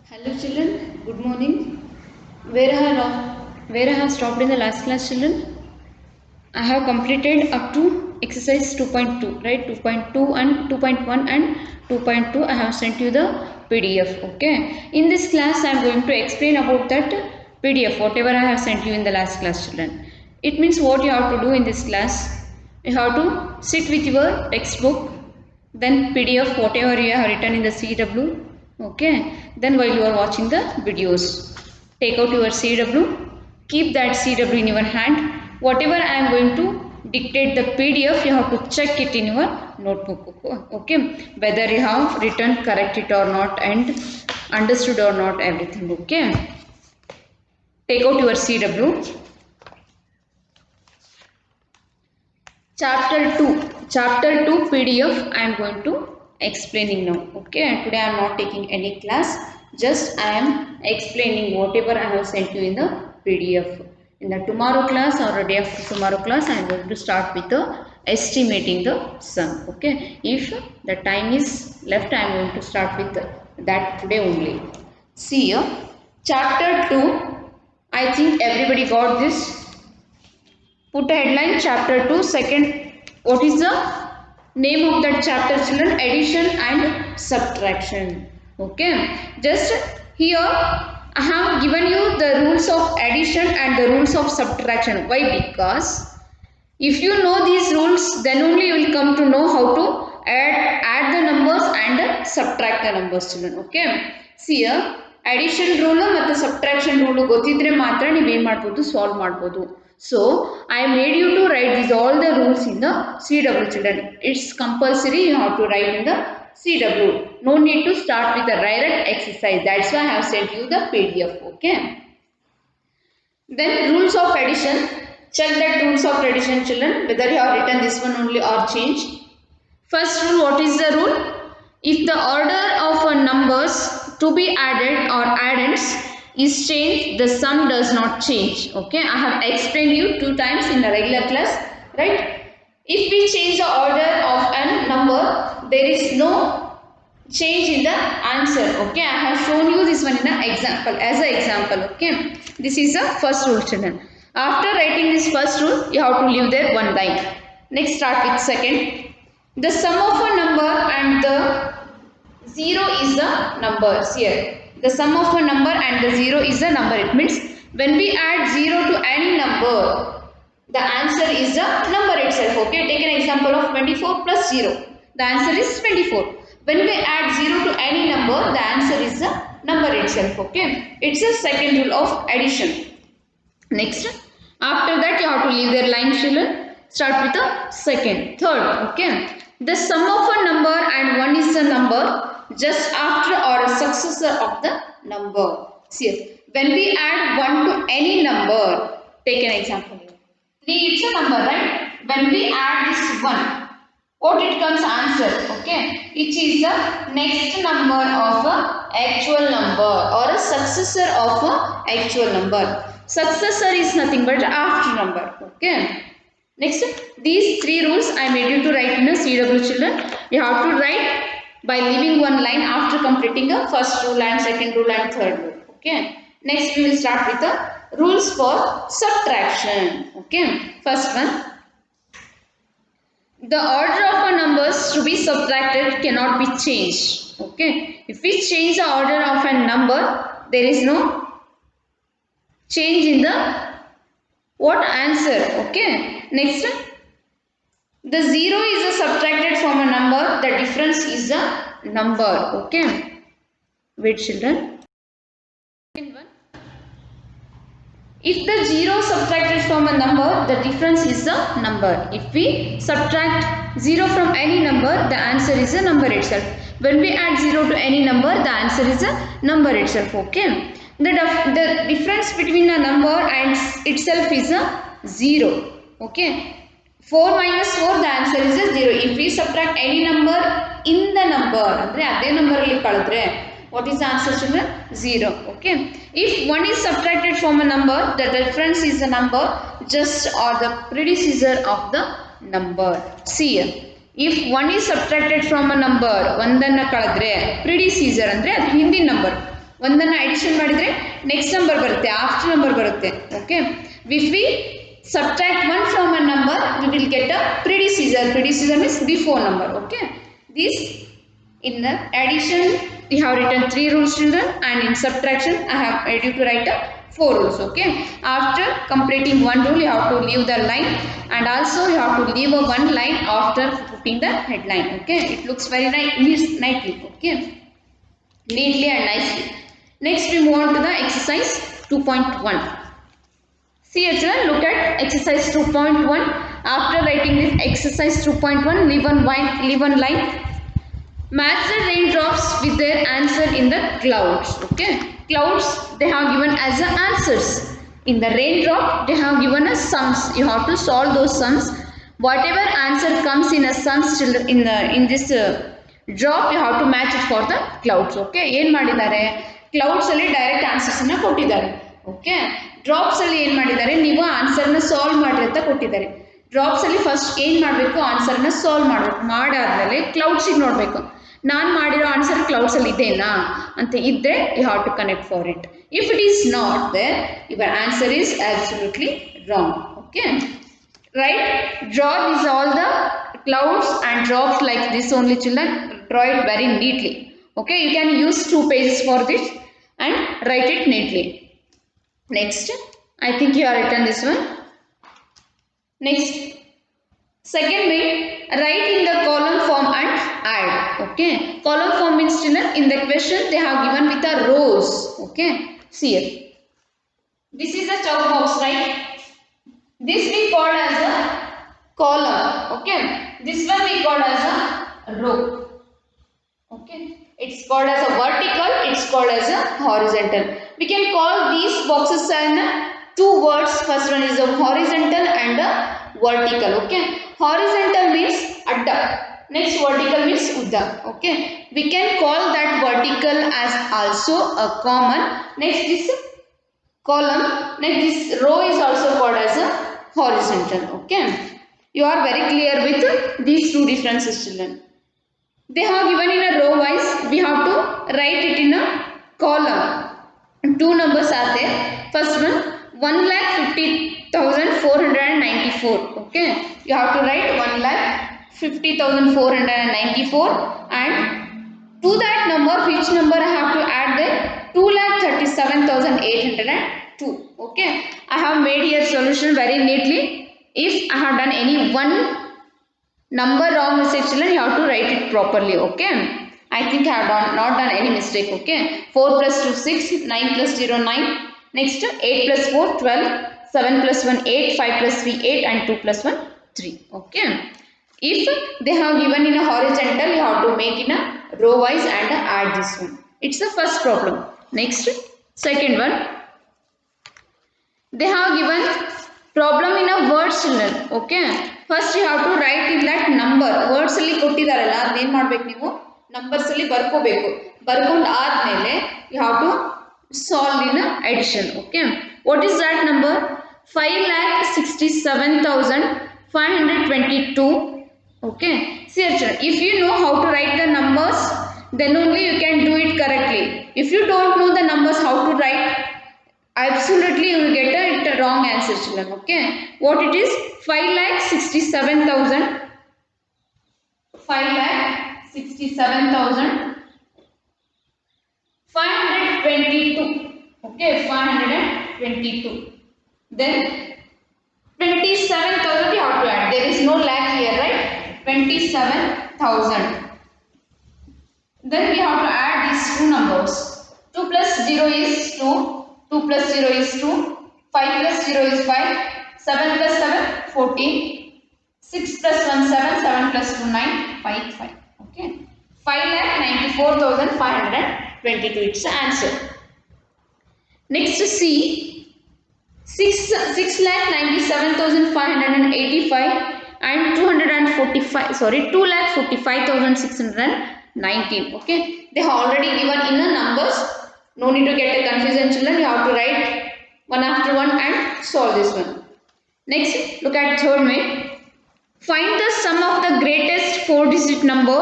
Hello children, good morning. Where I have stopped in the last class children? I have completed up to exercise 2.2, right? 2.2 and 2.1 and 2.2 I have sent you the PDF, okay? In this class I am going to explain about that PDF, whatever I have sent you in the last class children. It means what you have to do in this class. You have to sit with your textbook, then PDF whatever you have written in the CW, okay? Then while you are watching the videos, take out your CW, keep that CW in your hand. Whatever I am going to dictate the PDF, you have to check it in your notebook, okay? Whether you have written correct it or not and understood or not, everything, okay? Take out your CW. Chapter 2 PDF I am going to explaining now, okay? And today I am not taking any class, just I am explaining whatever I have sent you in the PDF. In the tomorrow class or a day after tomorrow class I am going to start with the estimating the sum, okay? If the time is left I am going to start with that today only. See here, chapter 2, I think everybody got this. Put a headline, chapter 2, second, what is the name of that chapter children? Addition and subtraction, okay? Just here I have given you the rules of addition and the rules of subtraction. Why? Because if you know these rules, then only you will come to know how to add the numbers and subtract the numbers children, okay? See here, addition rule ಮತ್ತು subtraction rule ಗೊತ್ತಿದ್ರೆ ಮಾತ್ರ ನೀವು ಏನು ಮಾಡಬಹುದು, solve ಮಾಡಬಹುದು. So I made you to write these all the rules in the CW children. It's compulsory, you have to write in the CW. No need to start with the direct exercise. That's why I have sent you the PDF, okay? Then rules of addition. Check that rules of addition children, whether you have written this one only or changed. First rule, what is the rule? If the order of a numbers to be added or addends is changed, the sum does not change, okay? I have explained you 2 times in the regular class, right? If we change the order of a number, there is no change in the answer, okay? I have shown you this one in the example, as an example, okay? This is the first rule children. After writing this first rule, you have to leave there one line. Next, start with second. The sum of a number and the zero is the number. Here, the sum of a number and the zero is the number. It means when we add zero to any number, the answer is the number itself, okay? Take an example of 24 plus 0. The answer is 24. When we add 0 to any number, the answer is the number itself, okay? It's the second rule of addition. Next, after that you have to leave their line children. Start with the second. Third, okay? The sum of a number and one is the number just after or a successor of the number. See, when we add 1 to any number, take an example here. 3, it's a number, right? When we add this 1, what it comes answer, okay? Which is the next number of a actual number or a successor of a actual number. Successor is nothing but after number, okay? Next, these 3 rules I made you to write in a CW children. You have to write by leaving one line after completing the first rule and second rule and third rule, okay? Next, we will start with the rules for subtraction, okay? First one, the order of a numbers to be subtracted cannot be changed, okay? If we change the order of a number, there is no change in the what answer, okay? Next, the zero is subtracted from a number, the difference is the number, okay? Wait children. Second one, if the zero subtracted from a number, the difference is the number. If we subtract 0 from any number, the answer is the number itself. When we add 0 to any number, the answer is the number itself, okay? The difference between a number and itself is a 0, okay? 4 minus 4, the answer is a 0. If we subtract any number in the number, andre ade number alli kalidre, what is the answer children? 0, okay? If 1 is subtracted from a number, the difference is the number just or the predecessor of the number. See, if 1 is subtracted from a number, ಒಂದನ್ನ ಕಳೆದ್ರೆ predecessor ಅಂದ್ರೆ ಅದು ಹಿಂದಿನ number. ಒಂದನ್ನು addition ಮಾಡಿದರೆ next number ಬರುತ್ತೆ, after number ಬರುತ್ತೆ. Okay, if we subtract one from a number, we will get a predecessor. Predecessor means before number. Okay, this in the addition we have written 3 rules, children, and in subtraction I have made you to write 4 rules. Okay, after completing one rule you have to leave the line, and also you have to leave a one line after putting the headline. Okay, it looks very neatly. Okay, neatly and nicely. Next we move on to the exercise 2.1. See here children, look at exercise 2.1. After writing this exercise 2.1, leave one line. Match the raindrops with their answer in the clouds. Okay, clouds they have given as the answers. In the raindrop they have given us sums. You have to solve those sums. Whatever answer comes in a sums in this drop, you have to match it for the clouds. Okay, ಏನು ಮಾಡಿದ್ದಾರೆ, clouds ಅಲ್ಲಿ direct answers ಅನ್ನು ಕೊಟ್ಟಿದ್ದಾರೆ. Okay, drops ಅಲ್ಲಿ ಏನು ಮಾಡಿದ್ದಾರೆ, ನೀವು ಆನ್ಸರ್ನ solve ಮಾಡ್ರಿ ಅಂತ ಕೊಟ್ಟಿದ್ದಾರೆ. ಡ್ರಾಪ್ಸ್ ಅಲ್ಲಿ ಫಸ್ಟ್ ಏನು ಮಾಡಬೇಕು, ಆನ್ಸರ್ನ ಸಾಲ್ವ್ ಮಾಡಬೇಕು. ಮಾಡಾದ್ಮೇಲೆ ಕ್ಲೌಡ್ಸಿಗೆ ನೋಡಬೇಕು, ನಾನು ಮಾಡಿರೋ ಆನ್ಸರ್ ಕ್ಲೌಡ್ಸ್ ಅಲ್ಲಿ ಇದೆನಾ ಅಂತ ಇದ್ದರೆ you have to connect for it. If it is not there, your answer is absolutely wrong. Okay, right, draw these all the clouds and drops like this only, children. Draw it very neatly. Okay, you can use 2 pages for this and write it neatly. Next, I think you have written this one. Next, second way, write in the column form and add. Okay, column form means children, in the question they have given with the rows. Okay, see here, this is a chalk box, right? This we call as a column. Okay, this one we call as a row. Okay, it's called as a vertical, it's called as a horizontal. We can call these boxes in 2 words. First one is a horizontal and a vertical. Okay, horizontal means adda, next vertical means udda. Okay, we can call that vertical as also a common. Next this column, next this row is also called as a horizontal. Okay, you are very clear with these 2 differences, children. They have given in a row wise, we have to write it in a column. 2 numbers are there. First one, 1,50,494. Okay, you have to write 1,50,494, and to that number, which number I have to add there, 2,37,802. Okay, I have made here solution very neatly. If I have done any one number wrong mistake, children, you have to write it properly. Okay, I think I have not done any mistake. Okay, 4 plus 2 6, 9 plus 0 9. Next, 8 plus 4 12, 7 plus 1 8, 5 plus 3 8, and 2 plus 1 3. Okay, if they have given in a horizontal, you have to make in a row wise and add this one. It's the first problem. Next, second one, they have given problem in a words, children. Okay, first you have to write in that number. Words ಅಲ್ಲಿ ಕೊಟ್ಟಿದಾರಲ್ಲ, ಅದೇನು ಮಾಡಬೇಕು, ನೀವು numbers ಅಲ್ಲಿ ಬರ್ಕೋಬೇಕು. ಬರ್ಕೊಂಡು ಆದ್ಮೇಲೆ you have to solve in addition. Okay, what is that number? 5,67,522. Okay, see here children, if you know how to write the numbers, then only you can do it correctly. If you don't know the numbers how to write, absolutely you will get a wrong answer, children. Okay, what it is? 5,67,000 522. Okay, 522. Then 27,000 you have to add. There is no lakh here, right? 27,000. Then we have to add these 2 numbers. 2 plus 0 is 2. 2 plus 0 is 2. 5 plus 0 is 5. 7 plus 7 14. 6 plus 1 7. 7 plus 2 9. 5 5. Okay, 5,94,522. It's the answer. Next, see, 6,97,585 and 2,45,619. Okay, they have already given in the numbers. No need to get a confusion, children. You have to write one after one and solve this one. Next, look at third way. Find the sum of the greatest 4-digit number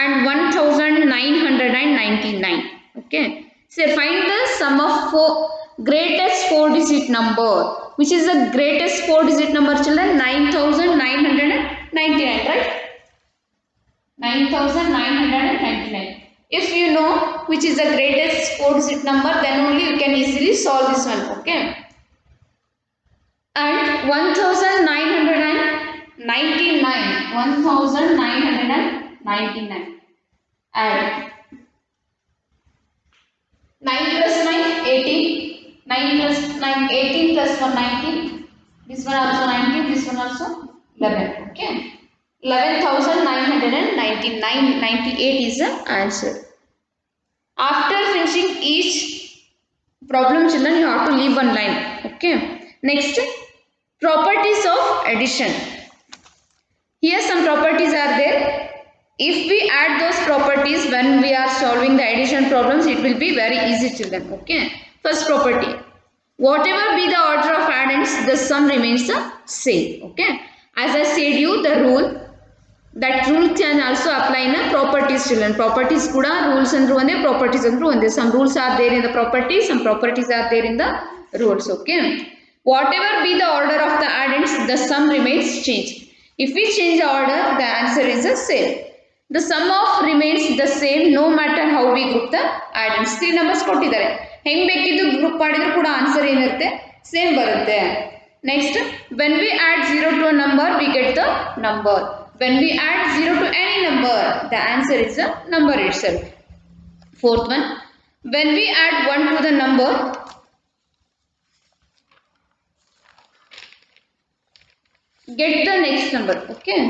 and 1,999. Okay, Say find the sum of greatest 4-digit number. Which is the greatest 4-digit number, children? 9999, right? 9999. If you know which is the greatest 4-digit number, then only you can easily solve this one. Okay. And 1999. 1999. Add 9 plus 9, 18. 9 plus 9, 18 plus 1, 19. This one also 19, this one also 11. Okay. 11,999, 98 is the answer. After finishing each problem, children, you have to leave one line. Okay. Next, properties of addition. Here some properties are there. If we add those properties when we are solving the addition problems, it will be very easy, children. Okay. First property. Whatever be the order of addends, the sum remains the same. Okay. As I said you, the rule. That rule can also apply in a properties, children. Properties kuda rules and properties and some rules are there in the properties, some properties are there in the rules. Okay. Whatever be the order of the addends, the sum remains changed. If we change the order, the answer is the same. The sum of remains the same no matter how we group the addends. 3 numbers ಕೊಟ್ಟಿದ್ದಾರೆ. ಹೆಂಗ್ ಬೇಕಿದ್ದು group ಮಾಡಿದ್ರು ಕೂಡ answer ಏನಿರುತ್ತೆ same ಬರುತ್ತೆ. Next, when we add 0 to a number, we get the number. When we add 0 to any number, the answer is the number itself. Fourth one, when we add 1 to the number, get the next number. Okay.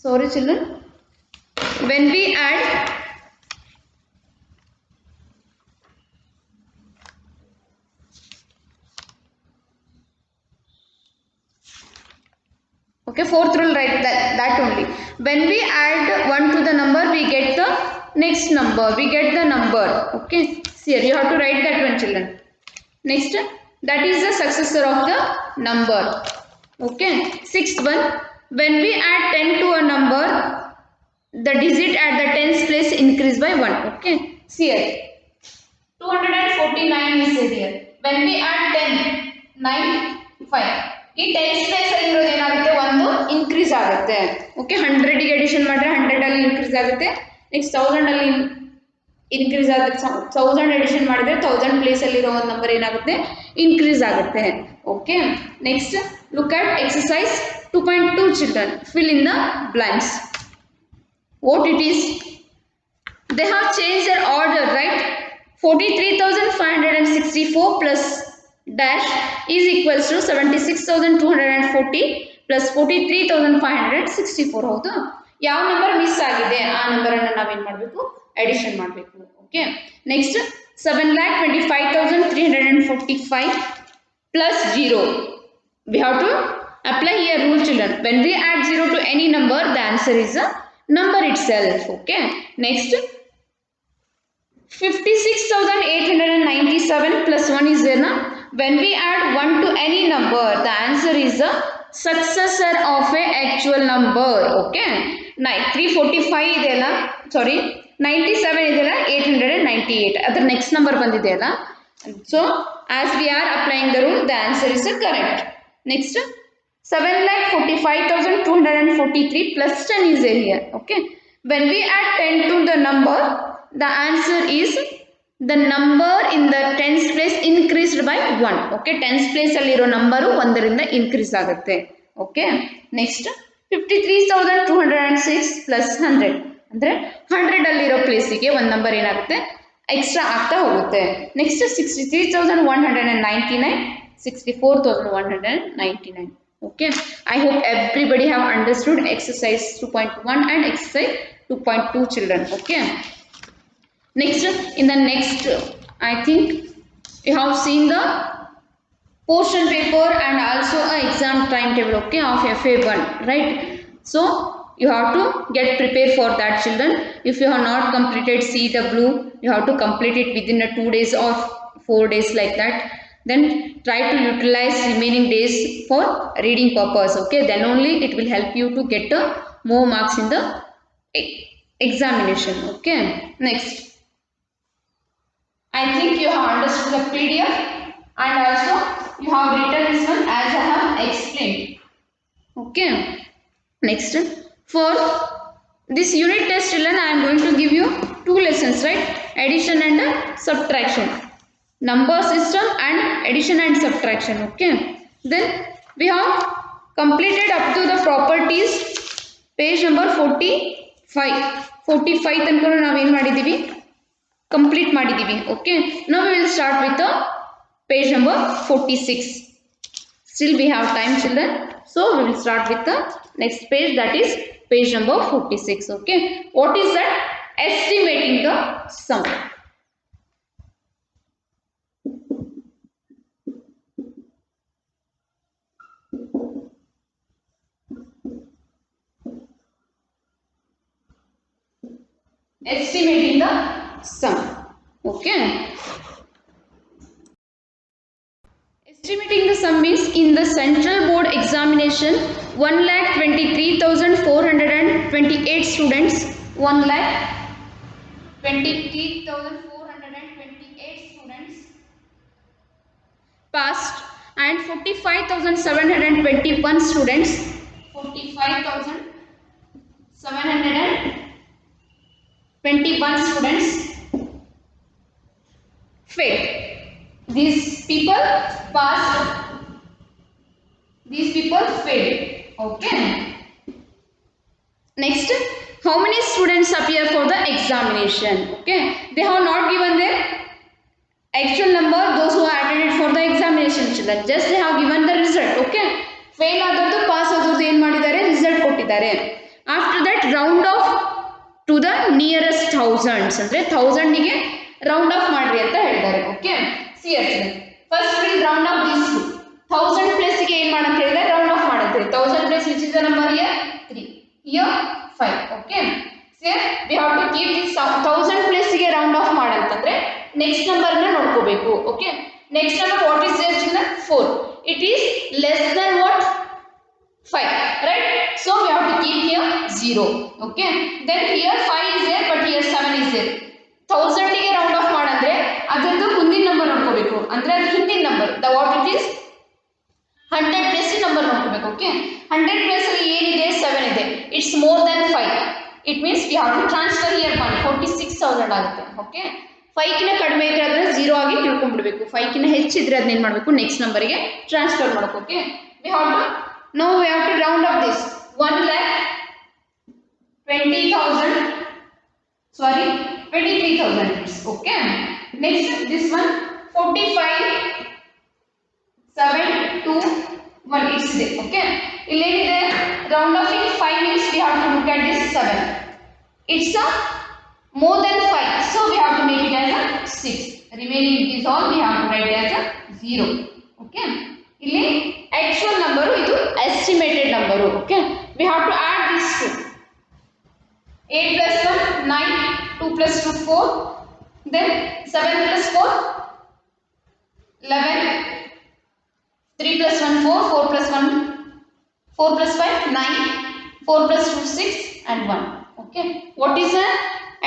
Sorry, children. When we add okay, fourth rule, write that only. When we add 1 to the number, we get the next number. We get the number. Okay. See here, you have to write that one, children. Next, that is the successor of the number. Okay. Sixth one, when we add 10 to a number, the digit at the tens place increase by 1. Okay. See here, 249 is here. When we add 10, 9, 5. ಈ tense place ಅಲ್ಲಿ ಇರೋದು ಏನಾಗುತ್ತೆ, ಒಂದು increase ಆಗುತ್ತೆ. Okay. 100 ಗೆ addition ಮಾಡಿದ್ರೆ 100 ಅಲ್ಲಿ increase ಆಗುತ್ತೆ. ನೆಕ್ಸ್ಟ್ 1000 ಅಲ್ಲಿ ಇನ್ಕ್ರೀಸ್ ಆಗುತ್ತೆ. 1000 ಅಡಿಷನ್ ಮಾಡಿದ್ರೆ 1000 ಪ್ಲೇಸ್ ಅಲ್ಲಿ ಇರೋ ಒಂದು ನಂಬರ್ ಏನಾಗುತ್ತೆ, ಇನ್ಕ್ರೀಸ್ ಆಗುತ್ತೆ. Okay. Next look at exercise 2.2, children. Fill in the blanks. What it is? They have changed their order, right? 43,564 plus dash is equals to 76,240 plus 43,564. ಹೌದು. ಯಾವ ನಂಬರ್ ಮಿಸ್ ಆಗಿದೆ ಆ ನಂಬರ್ ಅನ್ನು ನಾವೇನ್ ಮಾಡಬೇಕು, ಅಡಿಷನ್ ಮಾಡಬೇಕು. Okay. Next 7,25,345 plus 0. We have to apply here rule, children. When we add 0 to any number, the answer is a number itself. Okay. Next, 56,897 plus 1 is there na. When we add 1 to any number, the answer is the successor of a actual number. Okay. 345 ಇದೆಯಲ್ಲ, ಸಾರಿ 97 ಇದೆಯಲ್ಲ, 898 ಅದರ next number ಬಂದಿದೆಯಲ್ಲ. So as we are applying the rule, the answer is correct. Next, 7,45,243 plus 10 is there here. Okay. When we add 10 to the number, the answer is the number in the tens place increased by 1. Okay. Tens place alliro number 1 ರಿಂದ increase ಆಗುತ್ತೆ. Okay. Next, 53,206 plus 100 ಅಂದ್ರೆ 100 ಅಲ್ಲಿರೋ ಪ್ಲೇಸಿಗೆ ಒಂದು number ಏನಾಗುತ್ತೆ, extra ಆಗ್ತಾ ಹೋಗುತ್ತೆ. Next 63,199, 64,199. Okay. I hope everybody have understood exercise 2.1 and exercise 2.2, children. Okay. Next, in the next, I think you have seen the portion paper and also a exam timetable, okay, of FA1, right? So you have to get prepared for that, children. If you have not completed CW, you have to complete it within 2 days or 4 days, like that. Then try to utilize remaining days for reading purpose. Okay. Then only it will help you to get more marks in the examination. Okay, next. I think you have understood the PDF and also you have written this one as I have explained. Okay. Next. For this unit test children, I am going to give you two lessons, right? Addition and subtraction. Number system and addition and subtraction. Okay. Then we have completed up to the properties page number 45. 45 ತನಕ ನಾವು ಏನು ಮಾಡಿದ್ದೀವಿ complete ಮಾಡಿದ್ದೀವಿ okay now we will start with page number 46. Still we have time children, so we will start with the next page, that is page number 46. Okay, what is that? Estimating the sum. Estimating the sum. Okay, estimating the sum means in the central board examination 1,23,428 students, 1,23,428 students passed and 45,721 students, 45,721 students failed. These people passed, these people failed. Okay, next, how many students appear for the examination? Okay, they have not given their actual number, those who are attended for the examination children, just they have given the result. Okay, fail ಆದದ್ದು pass ಆದದ್ದು ಏನು ಮಾಡಿದ್ದಾರೆ, result ಕೊಟ್ಟಿದ್ದಾರೆ. After that round off to the nearest thousands, ಅಂದರೆ ಥೌಸಂಡಿಗೆ round off ಮಾಡ್ರಿ ಅಂತ ಹೇಳಿದ್ದಾರೆ. Okay, see as first will round off this 1000 ಪ್ಲೇಸ್ಗೆ ಏನು ಮಾಡಂತ ಹೇಳಿದ್ರೆ ರೌಂಡ್ ಆಫ್ ಮಾಡುತ್ತೆ. 1000 place which is the number here 3, here 5. Okay, see we have to keep this 1000 ಪ್ಲೇಸ್ಗೆ ರೌಂಡ್ ಆಫ್ ಮಾಡಂತಂದ್ರೆ ನೆಕ್ಸ್ಟ್ ನಂಬರ್ ನ ನೋಡ್ಕೋಬೇಕು. Okay, next number what is there children 4, it is less than what 5, right? So we have to keep here 0. Okay, then here 5 is there but here 7 is there. 1000 ಗೆ round of ಮಾಡಂದ್ರೆ ಅದರದ್ದು ಮುಂದಿನ number ನೋಡ್ಕೋಬೇಕು, ಅಂದ್ರೆ ಅದು ಹಿಂದಿನ number the what it is 100 plus number ನೋಡ್ಕೋಬೇಕು. Okay, 100 plus ಅಲ್ಲಿ ಏನಿದೆ 7 ಇದೆ, it's more than 5, it means we have to transfer here ಮಾಡಿ 46,000 ಆಗುತ್ತೆ. ಓಕೆ, 5 ಕಿಂತ ಕಡಿಮೆ ಇದ್ರೆ ಅದನ್ನ 0 ಆಗಿ ತಿಳ್ಕೊಂಡ್ಬಿಡ್ಬೇಕು, 5 ಕಿಂತ ಹೆಚ್ಚಿದ್ರೆ ಅದನ್ನ ಏನು ಮಾಡಬೇಕು, ನೆಕ್ಸ್ಟ್ ನಂಬರ್ಗೆ ಟ್ರಾನ್ಸ್ಫರ್ ಮಾಡಬೇಕು. Okay, we have to now we have to round up this 1,20,000, sorry 23,000. Okay, next this one 45 7 2 1 it's there. Okay, ಇಲ್ಲಿ ಏನಿದೆ round off in 5 means we have to look at this 7, it's a more than 5, so we have to make it as a 6, remaining is all we have to write as a 0. Okay, ಇಲ್ಲಿ actual number ಇದು estimated number. Okay, we have to add these two, 8 plus 1 9, 2 plus 2 4, then 7 plus 4 11, 3 plus 1 4, 4 plus 1 4 plus 5 9, 4 plus 2 6 and 1. Okay, what is the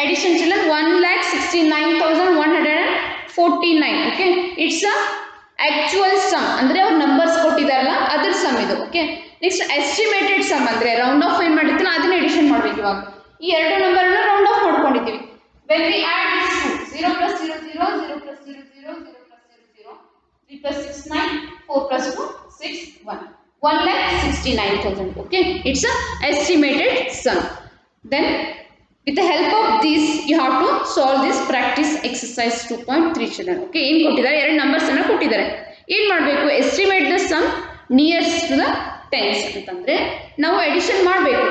addition children? 1,69,149. Okay, it's a actual sum, ಅಂದ್ರೆ ಅವ್ರ numbers ಕೊಟ್ಟಿದಾರಲ್ಲ ಅದರ some ಇದು. Okay, next estimated some ಅಂದ್ರೆ round of ಏನು ಮಾಡಿರ್ತೀವಿ ಅದನ್ನ edition ಮಾಡಬೇಕು. ಇವಾಗ ಈ ಎರಡು ನಂಬರ್ನ ರೌಂಡ್ ಆಫ್ ಮಾಡ್ಕೊಂಡಿದ್ದೀವಿ. when we add these two 0 plus 0 0 0 plus 0 0 0 plus 0 0 3 plus 6 9 4 plus 2 6 1 1,69,000. Okay, it's a estimated sum. Then with the help of this you have to solve this practice exercise 2.3 children. Okay, ಏನು ಕೊಟ್ಟಿದ್ದಾರೆ, ಎರಡು numbers ಅನ್ನು ಕೊಟ್ಟಿದ್ದಾರೆ, ಏನು ಮಾಡಬೇಕು, estimate the sum nears to the tens ಅಂತಂದ್ರೆ ನಾವು addition ಮಾಡಬೇಕು,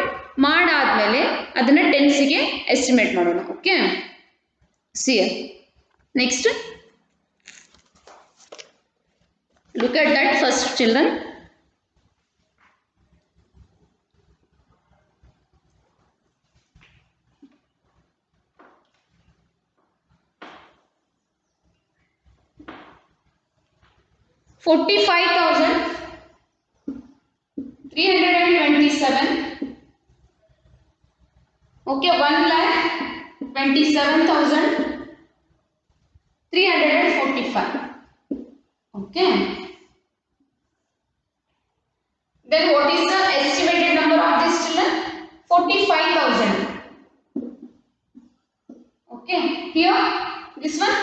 ಮಾಡಾದ್ಮೇಲೆ ಅದನ್ನ ಟೆನ್ಸ್ಗೆ ಎಸ್ಟಿಮೇಟ್ ಮಾಡೋಣ. Okay, see next look at that first children. $45,327. Okay, 1,00,000 27,345. Okay. Then what is the estimated number of these children? 45,000. Okay. Here, this one.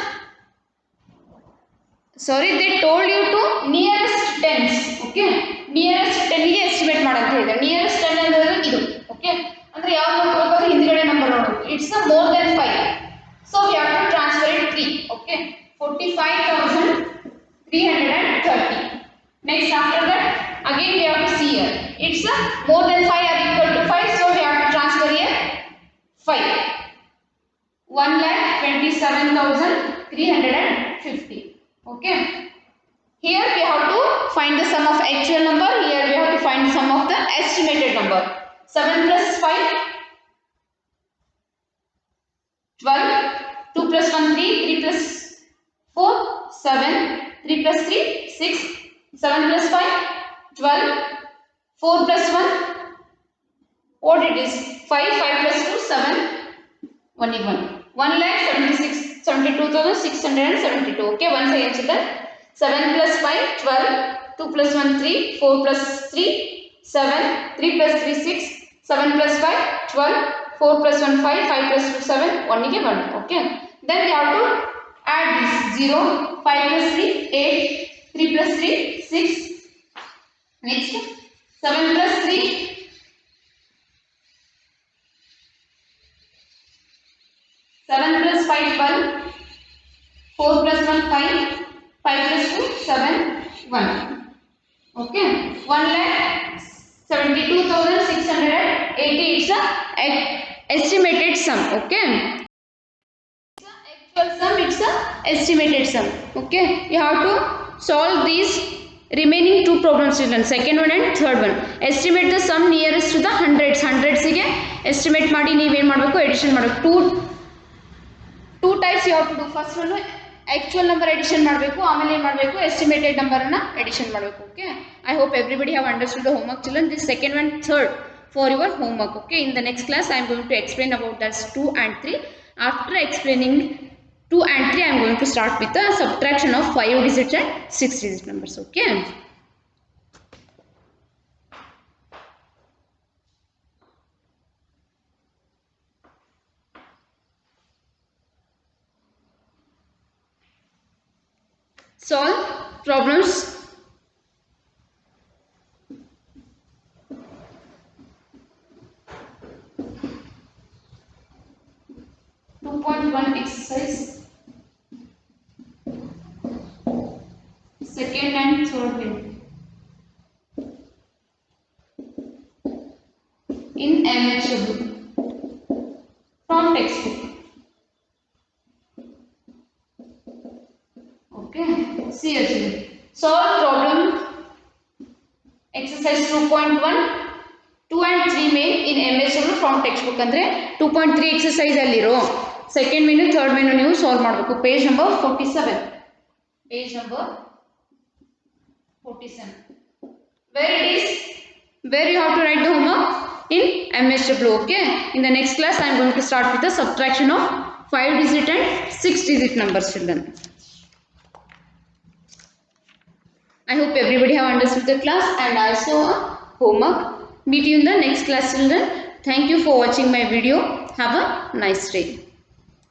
Sorry, they told you to nearest tens. Okay. Nearest 10 ಗೆ estimate ಮಾಡಂತ ಹೇಳಿದೆ. Nearest 10 ಅಂದ್ರೆ ಇದು. Okay. ಅಂದ್ರೆ ಯಾವುದು ನೋಡಬೇಕು ಹಿಂದ್ಗಡೆ number ನೋಡಬೇಕು. It's a more than 5. So we have to transfer it 3. Okay. 45,330. Next after that again we have to see here. It's a more than 5 or equal to 5. So we have to transfer here 5. 1,27,350. Okay. Here we have to find the sum of actual number. Here we have to find the sum of the estimated number. 7 plus 5, 12. 2 plus 1, 3. 3 plus 4, 7. 3 plus 3, 6. 7 plus 5, 12. 4 plus 1, what it is? 5. 5 plus 2, 7. Only 1. 1,72,672. Okay, once again children. 7 plus 5, 12. 2 plus 1, 3. 4 plus 3, 7. 3 plus 3, 6. 7 plus 5, 12. 4 plus 1, 5. 5 plus 2, 7. Only 1. Okay. Then we have to add this 0. 5 plus 3, 8. 3 plus 3, 6. Next 7 plus 3. 7 plus 5, 12. 4 plus 1, 5. 5 plus 2, 7. 1. Okay. 1,72,680 is the estimated sum. Okay. Actual sum, it's a estimated sum. Okay. You have to solve these remaining two problems children, second one and third one. Estimate the sum nearest to the hundreds. Hundreds ಗೆ estimate ಮಾಡಿ ನೀವು ಏನು ಮಾಡಬೇಕು, addition ಮಾಡಬೇಕು. Two types you have to do. First one actual number addition ಮಾಡಬೇಕು, ಆಮೇಲೆ ಏನು ಮಾಡಬೇಕು, estimated number ಅನ್ನ addition ಮಾಡಬೇಕು. Okay. I hope everybody have understood the homework children. This second one, third for your homework. Okay. In the next class I am going to explain about that 2 and 3. After explaining 2 and 3, I am going to start with the subtraction of 5 digit and 6 digit numbers. Okay. Solve problems 2.1 exercise, second and third way in MHW from textbook. Okay, see here children. Solve problem exercise 2.1, 2 and 3 main in MHW from textbook. ಅಂದ್ರೆ 2.3 exercise ಅಲ್ಲಿರೋ second menu third menu ನೀವು solve ಮಾಡಬೇಕು. Page number 47. Page number 47. Where it is? Where you have to write the homework? In MHW. Okay. In the next class I am going to start with the subtraction of 5 digit and 6 digit numbers children. I hope everybody have understood the class and also homework. Meet you in the next class children. Thank you for watching my video. Have a nice day.